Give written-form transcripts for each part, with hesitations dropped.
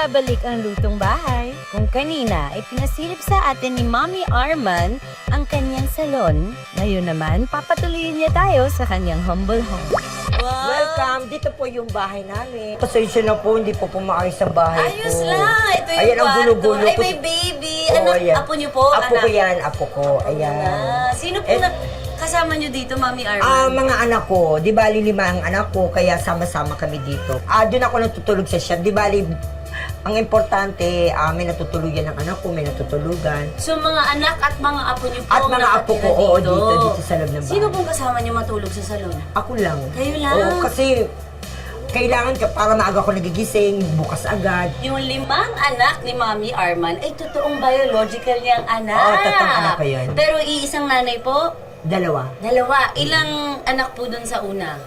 nagbabalik ang lutong bahay. Kung kanina ay pinasilip sa atin ni Mommy Arman ang kanyang salon, ngayon naman papatuloyin niya tayo sa kanyang humble home. Wow! Welcome! Dito po yung bahay namin. Pasensya na po, hindi po pumaayos ang bahay ko. Ayos lang! Ito yung Ayan, ang kwarto. gulo-gulo Ay, ko. may baby! Oo, Anak, ayan. apo niyo po? Apo ko yan, apo ko. Ayan. Sino po na kasama niyo dito, Mommy Arman? Mga anak ko, di bali 5 ang anak ko, kaya sama-sama kami dito. Doon ako natutulog sa shop. Di bali, ang importante, may natutulugan ng anak ko, may natutulugan. So, mga anak at mga apo niyo po At mga apo ko, oo, dito sa loob ng bahay. Sino pong kasama niyo matulog sa salon? Ako lang. Kayo lang? Oo, kasi kailangan ka para maaga ako nagigising, bukas agad. Yung 5 anak ni Mommy Arman ay totoong biological niyang anak. Oo, totoong anak ko yun. Pero iisang nanay po? 2. Dalawa. Ilang anak po dun sa una?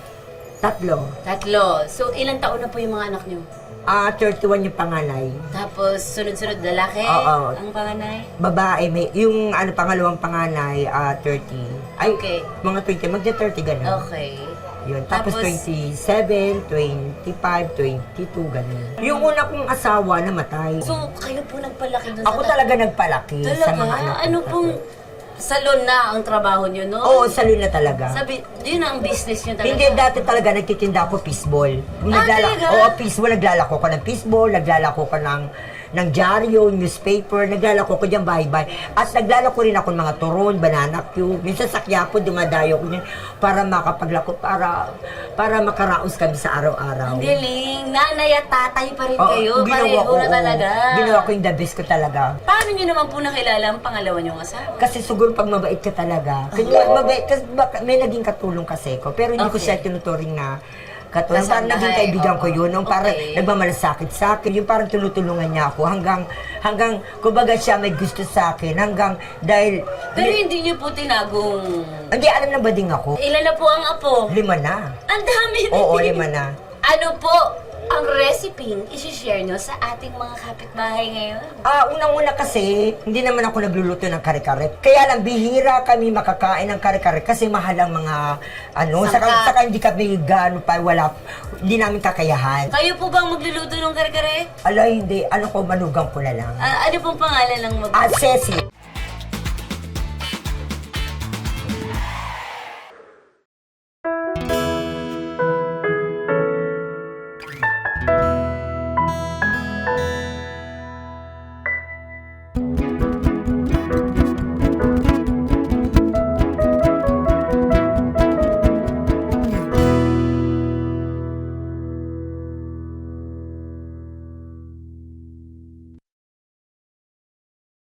3. 3. So, ilang taon na po yung mga anak niyo? 31 yung panganay. Tapos, sunod-sunod lalaki? Oo. Ang panganay? Babae, yung pangalawang panganay, 30. Ay, Okay. mga 20, magja-30 ganun. Okay. Yun. Tapos 27, 25, 22, ganun. Yung una kong asawa namatay. So, kayo po nagpalaki dun Ako talaga nagpalaki sa mga anak ko. Ano pong salon na ang trabaho niyo, no? Oo, salon na talaga. Sabi, yun ang business niyo talaga. Hindi, dati talaga nagtitinda ako fishball. Talaga? Oo, fishball. Naglalako ko ng fishball, naglalako ko ng dyaryo, newspaper, naglalako ko dyan bahay-bahay. At naglalako rin ako ng mga turon, banana cube. Minsan sa Quiapo, dumadayo ko dyan para makapaglako, para makaraos kami sa araw-araw. Ang galing. Nanay at tatay pa rin Oo, kayo. ginawa Pareho ko, na oo. talaga. Ginawa ko yung the best ko talaga. Paano niyo naman po nakilala ang pangalawa niyong asawa? Kasi siguro pag mabait ka talaga, mabait, kasi may naging katulong kasi ko, pero hindi ko Okay. siya tinuturing na katulong. Parang Kasambahay, naging kaibigan ko oo. yun, nung parang Okay. nagmamalasakit sa akin, yung parang tinutulungan niya ako hanggang kumbaga siya may gusto sa akin, hanggang dahil, Pero hindi niyo po tinagong... hindi alam na ba din ako, Ilan na po ang apo? 5 na. Ang dami din. Oo, 5 na. Ano po ang recipe isi-share nyo sa ating mga kapitbahay ngayon? Unang-una kasi, hindi naman ako nagluluto ng kare-kare. Kaya lang, bihira kami makakain ng kare-kare kasi mahal ang mga, Sangkap. saka hindi kami gaano pa, hindi namin kakayahan. Kayo po bang magluluto ng kare-kare? Ala, hindi. Manugang ko na lang. Ano pong pangalan ng Ceci.